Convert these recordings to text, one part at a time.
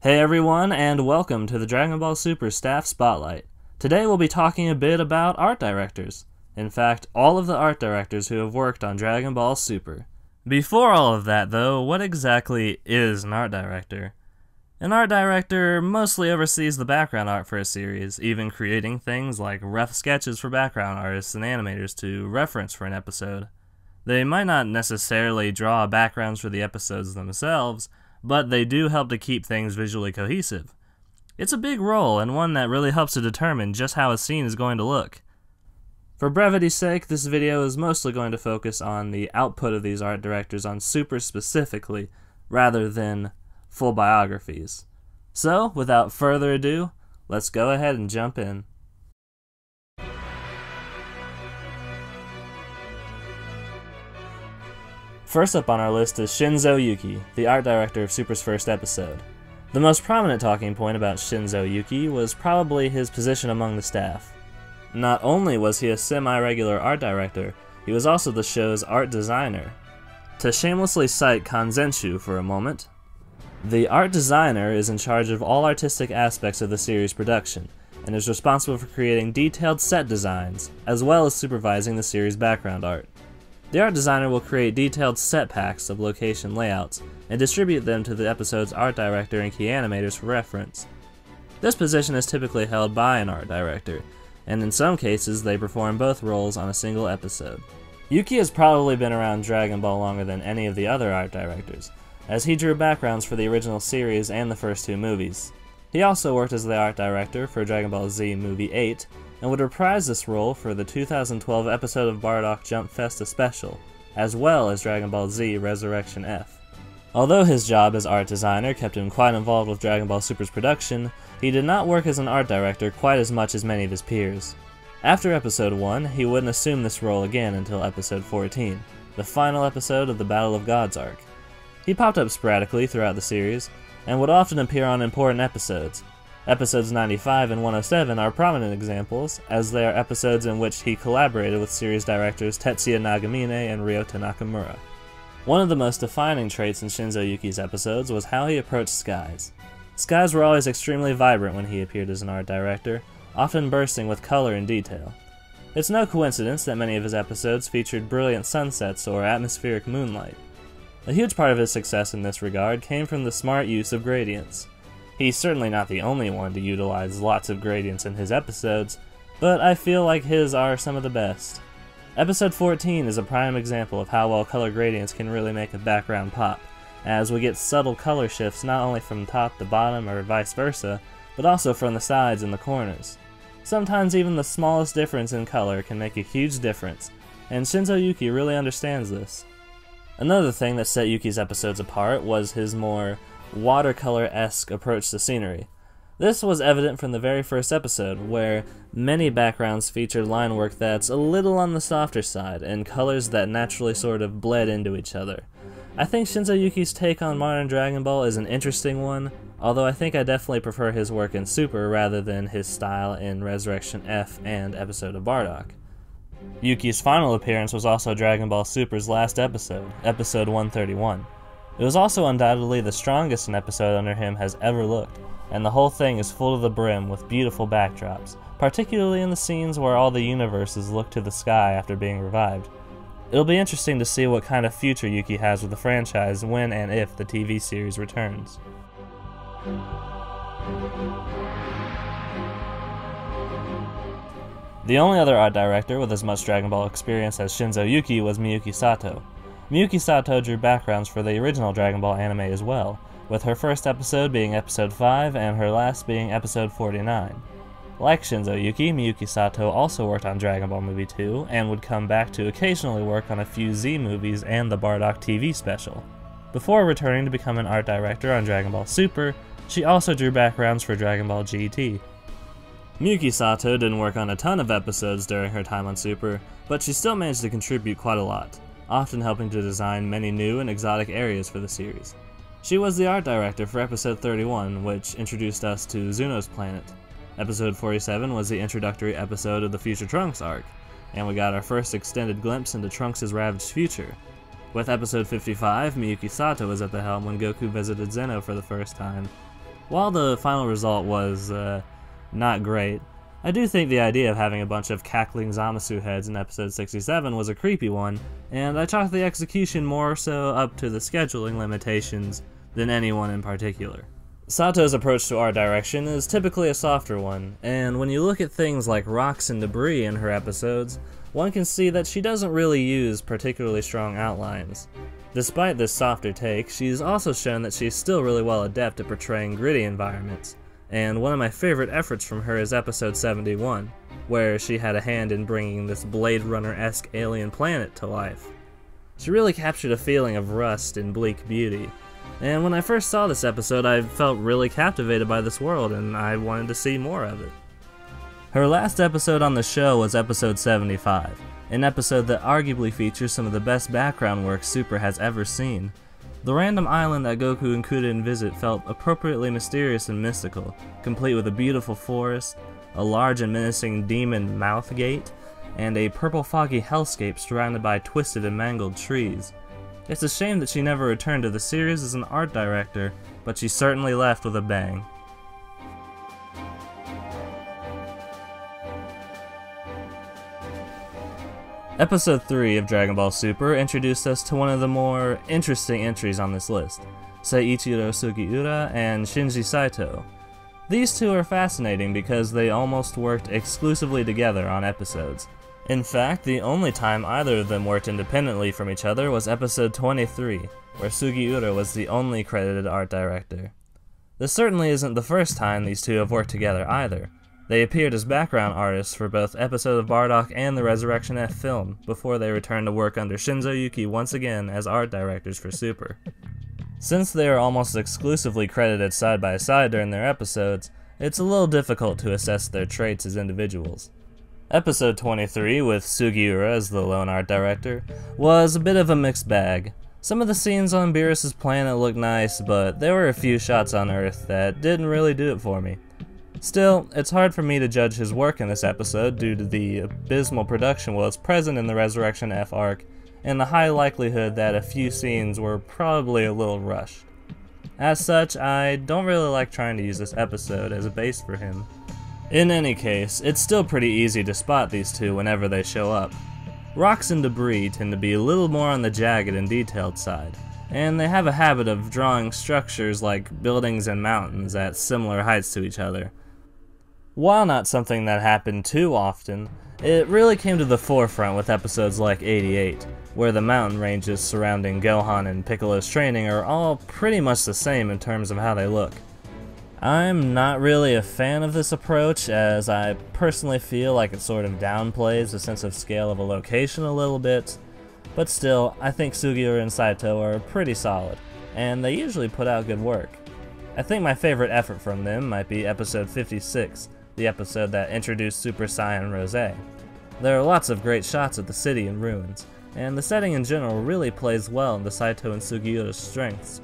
Hey everyone, and welcome to the Dragon Ball Super Staff Spotlight. Today we'll be talking a bit about art directors. In fact, all of the art directors who have worked on Dragon Ball Super. Before all of that though, what exactly is an art director? An art director mostly oversees the background art for a series, even creating things like rough sketches for background artists and animators to reference for an episode. They might not necessarily draw backgrounds for the episodes themselves, but they do help to keep things visually cohesive. It's a big role, and one that really helps to determine just how a scene is going to look. For brevity's sake, this video is mostly going to focus on the output of these art directors on Super specifically, rather than full biographies. So, without further ado, let's go ahead and jump in. First up on our list is Shinzo Yuki, the art director of Super's first episode. The most prominent talking point about Shinzo Yuki was probably his position among the staff. Not only was he a semi-regular art director, he was also the show's art designer. To shamelessly cite Kanzenshuu for a moment, the art designer is in charge of all artistic aspects of the series' production, and is responsible for creating detailed set designs, as well as supervising the series' background art. The art designer will create detailed set packs of location layouts, and distribute them to the episode's art director and key animators for reference. This position is typically held by an art director, and in some cases they perform both roles on a single episode. Yuki has probably been around Dragon Ball longer than any of the other art directors, as he drew backgrounds for the original series and the first two movies. He also worked as the art director for Dragon Ball Z Movie 8, and would reprise this role for the 2012 episode of Bardock Jump Festa Special, as well as Dragon Ball Z Resurrection F. Although his job as art designer kept him quite involved with Dragon Ball Super's production, he did not work as an art director quite as much as many of his peers. After episode 1, he wouldn't assume this role again until episode 14, the final episode of the Battle of Gods arc. He popped up sporadically throughout the series, and would often appear on important episodes. Episodes 95 and 107 are prominent examples, as they are episodes in which he collaborated with series directors Tetsuya Nagamine and Ryota Nakamura. One of the most defining traits in Shinzo Yuki's episodes was how he approached skies. Skies were always extremely vibrant when he appeared as an art director, often bursting with color and detail. It's no coincidence that many of his episodes featured brilliant sunsets or atmospheric moonlight. A huge part of his success in this regard came from the smart use of gradients. He's certainly not the only one to utilize lots of gradients in his episodes, but I feel like his are some of the best. Episode 14 is a prime example of how well color gradients can really make a background pop, as we get subtle color shifts not only from top to bottom or vice versa, but also from the sides and the corners. Sometimes even the smallest difference in color can make a huge difference, and Shinzo Yuki really understands this. Another thing that set Yuki's episodes apart was his more watercolor-esque approach to scenery. This was evident from the very first episode, where many backgrounds featured line work that's a little on the softer side, and colors that naturally sort of bled into each other. I think Shinzo Yuki's take on modern Dragon Ball is an interesting one, although I think I definitely prefer his work in Super rather than his style in Resurrection F and episode of Bardock. Yuki's final appearance was also Dragon Ball Super's last episode, episode 131. It was also undoubtedly the strongest an episode under him has ever looked, and the whole thing is full to the brim with beautiful backdrops, particularly in the scenes where all the universes look to the sky after being revived. It'll be interesting to see what kind of future Yuki has with the franchise when and if the TV series returns. The only other art director with as much Dragon Ball experience as Shinzo Yuki was Miyuki Sato. Miyuki Sato drew backgrounds for the original Dragon Ball anime as well, with her first episode being episode 5 and her last being episode 49. Like Shinzo Yuki, Miyuki Sato also worked on Dragon Ball Movie 2, and would come back to occasionally work on a few Z movies and the Bardock TV special. Before returning to become an art director on Dragon Ball Super, she also drew backgrounds for Dragon Ball GT. Miyuki Sato didn't work on a ton of episodes during her time on Super, but she still managed to contribute quite a lot, often helping to design many new and exotic areas for the series. She was the art director for episode 31, which introduced us to Zuno's planet. Episode 47 was the introductory episode of the Future Trunks arc, and we got our first extended glimpse into Trunks' ravaged future. With episode 55, Miyuki Sato was at the helm when Goku visited Zeno for the first time. While the final result was, not great, I do think the idea of having a bunch of cackling Zamasu heads in episode 67 was a creepy one, and I chalk the execution more so up to the scheduling limitations than anyone in particular. Sato's approach to art direction is typically a softer one, and when you look at things like rocks and debris in her episodes, one can see that she doesn't really use particularly strong outlines. Despite this softer take, she's also shown that she's still really well adept at portraying gritty environments, and one of my favorite efforts from her is episode 71, where she had a hand in bringing this Blade Runner-esque alien planet to life. She really captured a feeling of rust and bleak beauty, and when I first saw this episode I felt really captivated by this world and I wanted to see more of it. Her last episode on the show was episode 75, an episode that arguably features some of the best background work Super has ever seen. The random island that Goku and Kuden visit felt appropriately mysterious and mystical, complete with a beautiful forest, a large and menacing demon mouth gate, and a purple foggy hellscape surrounded by twisted and mangled trees. It's a shame that she never returned to the series as an art director, but she certainly left with a bang. Episode 3 of Dragon Ball Super introduced us to one of the more interesting entries on this list, Sei'ichiro Sugiura and Shinji Saito. These two are fascinating because they almost worked exclusively together on episodes. In fact, the only time either of them worked independently from each other was episode 23, where Sugiura was the only credited art director. This certainly isn't the first time these two have worked together either. They appeared as background artists for both Episode of Bardock and the Resurrection F film, before they returned to work under Shinzo Yuki once again as art directors for Super. Since they are almost exclusively credited side by side during their episodes, it's a little difficult to assess their traits as individuals. Episode 23, with Sugiura as the lone art director, was a bit of a mixed bag. Some of the scenes on Beerus' planet looked nice, but there were a few shots on Earth that didn't really do it for me. Still, it's hard for me to judge his work in this episode due to the abysmal production was present in the Resurrection F arc, and the high likelihood that a few scenes were probably a little rushed. As such, I don't really like trying to use this episode as a base for him. In any case, it's still pretty easy to spot these two whenever they show up. Rocks and debris tend to be a little more on the jagged and detailed side, and they have a habit of drawing structures like buildings and mountains at similar heights to each other. While not something that happened too often, it really came to the forefront with episodes like 88, where the mountain ranges surrounding Gohan and Piccolo's training are all pretty much the same in terms of how they look. I'm not really a fan of this approach, as I personally feel like it sort of downplays the sense of scale of a location a little bit, but still, I think Sugiura and Saito are pretty solid, and they usually put out good work. I think my favorite effort from them might be episode 56, the episode that introduced Super Saiyan Rose. There are lots of great shots of the city in ruins, and the setting in general really plays well into Saito and Sugiura's strengths.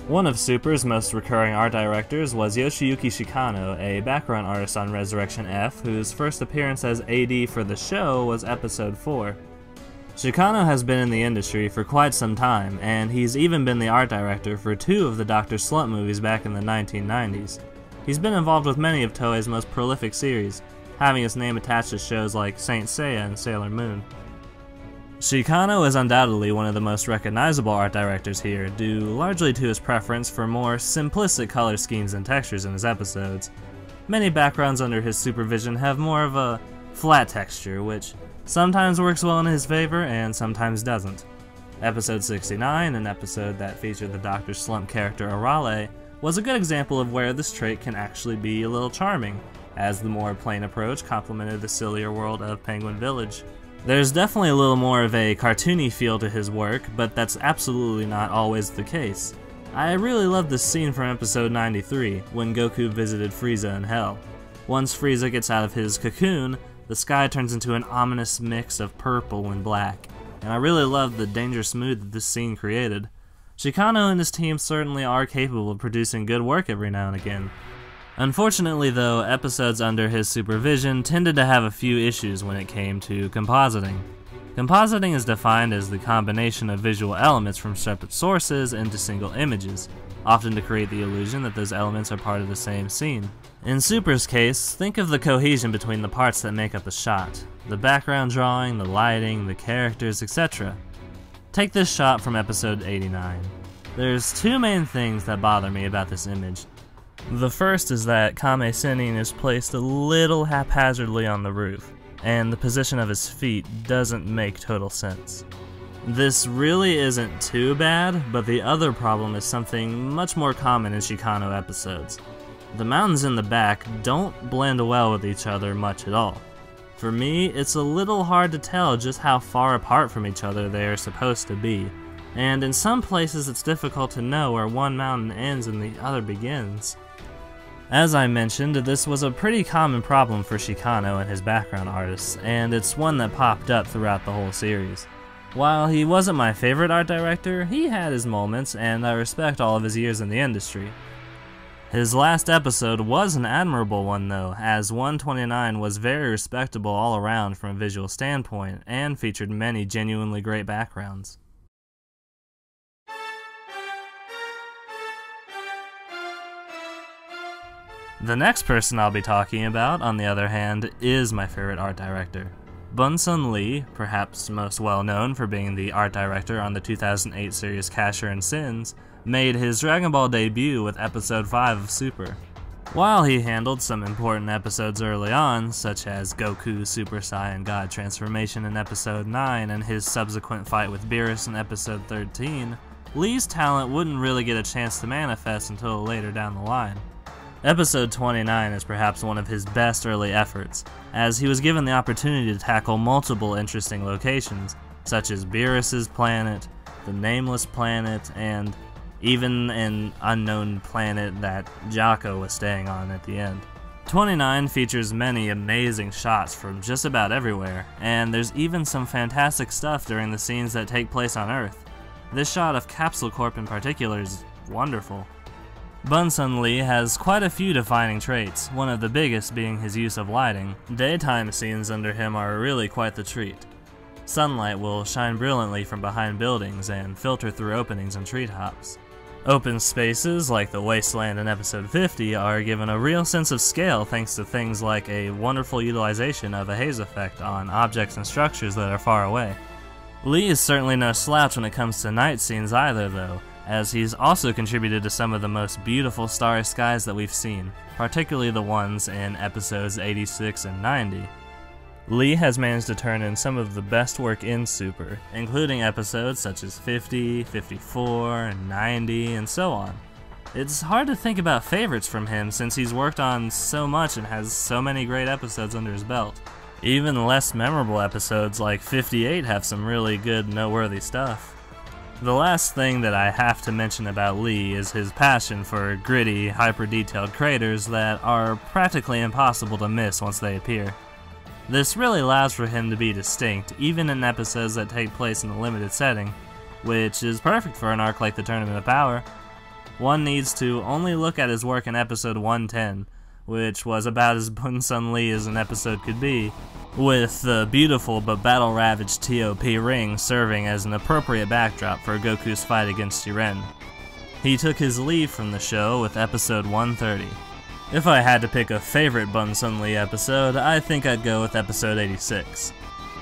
One of Super's most recurring art directors was Yoshiyuki Shikano, a background artist on Resurrection F, whose first appearance as AD for the show was episode 4. Shikano has been in the industry for quite some time, and he's even been the art director for 2 of the Dr. Slump movies back in the 1990s. He's been involved with many of Toei's most prolific series, having his name attached to shows like Saint Seiya and Sailor Moon. Shikano is undoubtedly one of the most recognizable art directors here, due largely to his preference for more simplistic color schemes and textures in his episodes. Many backgrounds under his supervision have more of a flat texture, which sometimes works well in his favor and sometimes doesn't. Episode 69, an episode that featured the Dr. Slump character Arale, was a good example of where this trait can actually be a little charming, as the more plain approach complemented the sillier world of Penguin Village. There's definitely a little more of a cartoony feel to his work, but that's absolutely not always the case. I really love this scene from episode 93, when Goku visited Frieza in Hell. Once Frieza gets out of his cocoon, the sky turns into an ominous mix of purple and black, and I really love the dangerous mood that this scene created. Shikano and his team certainly are capable of producing good work every now and again. Unfortunately though, episodes under his supervision tended to have a few issues when it came to compositing. Compositing is defined as the combination of visual elements from separate sources into single images, often to create the illusion that those elements are part of the same scene. In Super's case, think of the cohesion between the parts that make up a shot, the background drawing, the lighting, the characters, etc. Take this shot from episode 89. There's two main things that bother me about this image. The first is that Kame Sennin is placed a little haphazardly on the roof, and the position of his feet doesn't make total sense. This really isn't too bad, but the other problem is something much more common in Shikano episodes. The mountains in the back don't blend well with each other much at all. For me, it's a little hard to tell just how far apart from each other they are supposed to be, and in some places it's difficult to know where one mountain ends and the other begins. As I mentioned, this was a pretty common problem for Shikano and his background artists, and it's one that popped up throughout the whole series. While he wasn't my favorite art director, he had his moments, and I respect all of his years in the industry. His last episode was an admirable one though, as 129 was very respectable all around from a visual standpoint, and featured many genuinely great backgrounds. The next person I'll be talking about, on the other hand, is my favorite art director. Bunsun Lee, perhaps most well known for being the art director on the 2008 series Casher and Sins, made his Dragon Ball debut with episode 5 of Super. While he handled some important episodes early on, such as Goku's Super Saiyan God transformation in episode 9 and his subsequent fight with Beerus in episode 13, Lee's talent wouldn't really get a chance to manifest until later down the line. Episode 29 is perhaps one of his best early efforts, as he was given the opportunity to tackle multiple interesting locations, such as Beerus's planet, the Nameless planet, and even an unknown planet that Jocko was staying on at the end. 29 features many amazing shots from just about everywhere, and there's even some fantastic stuff during the scenes that take place on Earth. This shot of Capsule Corp in particular is wonderful. Bunsun Lee has quite a few defining traits, one of the biggest being his use of lighting. Daytime scenes under him are really quite the treat. Sunlight will shine brilliantly from behind buildings and filter through openings and treetops. Open spaces, like the wasteland in episode 50, are given a real sense of scale thanks to things like a wonderful utilization of a haze effect on objects and structures that are far away. Lee is certainly no slouch when it comes to night scenes either though, as he's also contributed to some of the most beautiful starry skies that we've seen, particularly the ones in episodes 86 and 90. Lee has managed to turn in some of the best work in Super, including episodes such as 50, 54, and 90, and so on. It's hard to think about favorites from him since he's worked on so much and has so many great episodes under his belt. Even less memorable episodes like 58 have some really good, noteworthy stuff. The last thing that I have to mention about Lee is his passion for gritty, hyper-detailed craters that are practically impossible to miss once they appear. This really allows for him to be distinct, even in episodes that take place in a limited setting, which is perfect for an arc like the Tournament of Power. One needs to only look at his work in episode 110, which was about as Bunsun Lee as an episode could be, with the beautiful but battle-ravaged TOP ring serving as an appropriate backdrop for Goku's fight against Jiren. He took his leave from the show with episode 130. If I had to pick a favorite Bunsun Lee episode, I think I'd go with episode 86.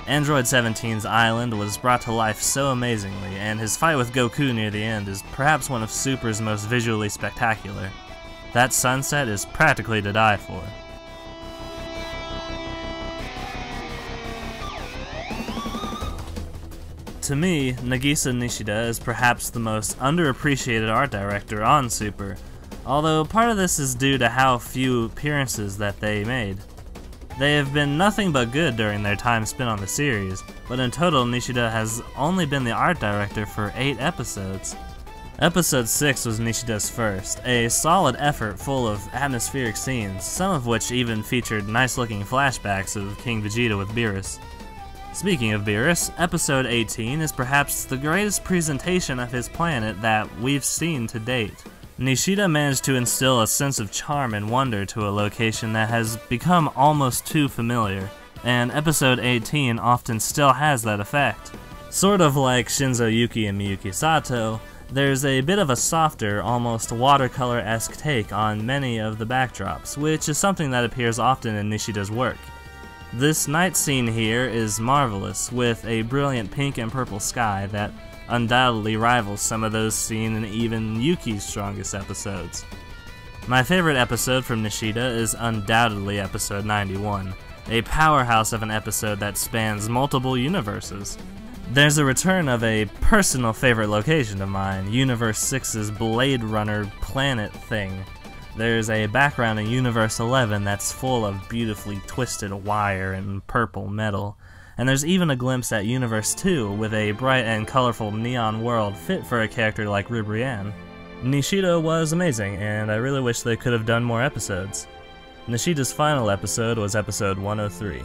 Android 17's island was brought to life so amazingly, and his fight with Goku near the end is perhaps one of Super's most visually spectacular. That sunset is practically to die for. To me, Nagisa Nishida is perhaps the most underappreciated art director on Super, although part of this is due to how few appearances that they made. They have been nothing but good during their time spent on the series, but in total Nishida has only been the art director for 8 episodes. Episode 6 was Nishida's first, a solid effort full of atmospheric scenes, some of which even featured nice-looking flashbacks of King Vegeta with Beerus. Speaking of Beerus, episode 18 is perhaps the greatest presentation of his planet that we've seen to date. Nishida managed to instill a sense of charm and wonder to a location that has become almost too familiar, and episode 18 often still has that effect. Sort of like Shinzo Yuki and Miyuki Sato, there's a bit of a softer, almost watercolor-esque take on many of the backdrops, which is something that appears often in Nishida's work. This night scene here is marvelous, with a brilliant pink and purple sky that undoubtedly rivals some of those seen in even Yuki's strongest episodes. My favorite episode from Nishida is undoubtedly episode 91, a powerhouse of an episode that spans multiple universes. There's a return of a personal favorite location of mine, Universe 6's Blade Runner planet thing. There's a background in Universe 11 that's full of beautifully twisted wire and purple metal. And there's even a glimpse at Universe 2 with a bright and colorful neon world fit for a character like Ribrianne. Nishida was amazing, and I really wish they could have done more episodes. Nishida's final episode was episode 103.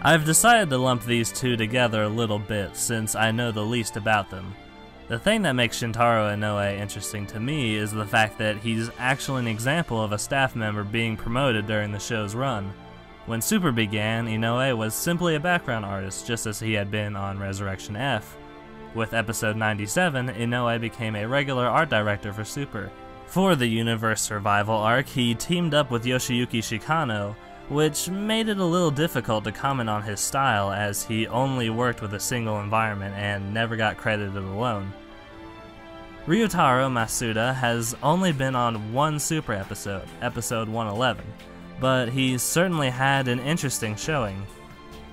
I've decided to lump these two together a little bit since I know the least about them. The thing that makes Shintaro Inoue interesting to me is the fact that he's actually an example of a staff member being promoted during the show's run. When Super began, Inoue was simply a background artist, just as he had been on Resurrection F. With episode 97, Inoue became a regular art director for Super. For the Universe Survival arc, he teamed up with Yoshiyuki Shikano, which made it a little difficult to comment on his style as he only worked with a single environment and never got credited alone. Ryutaro Masuda has only been on one Super episode, episode 111, but he's certainly had an interesting showing.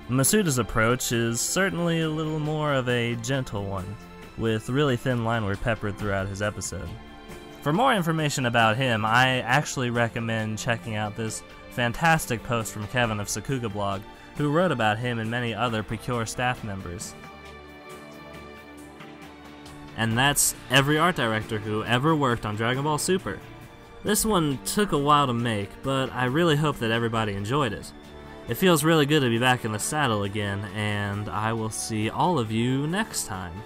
Masuda's approach is certainly a little more of a gentle one, with really thin line work peppered throughout his episode. For more information about him, I actually recommend checking out this fantastic post from Kevin of Sakuga Blog, who wrote about him and many other Precure staff members. And that's every art director who ever worked on Dragon Ball Super. This one took a while to make, but I really hope that everybody enjoyed it. It feels really good to be back in the saddle again, and I will see all of you next time.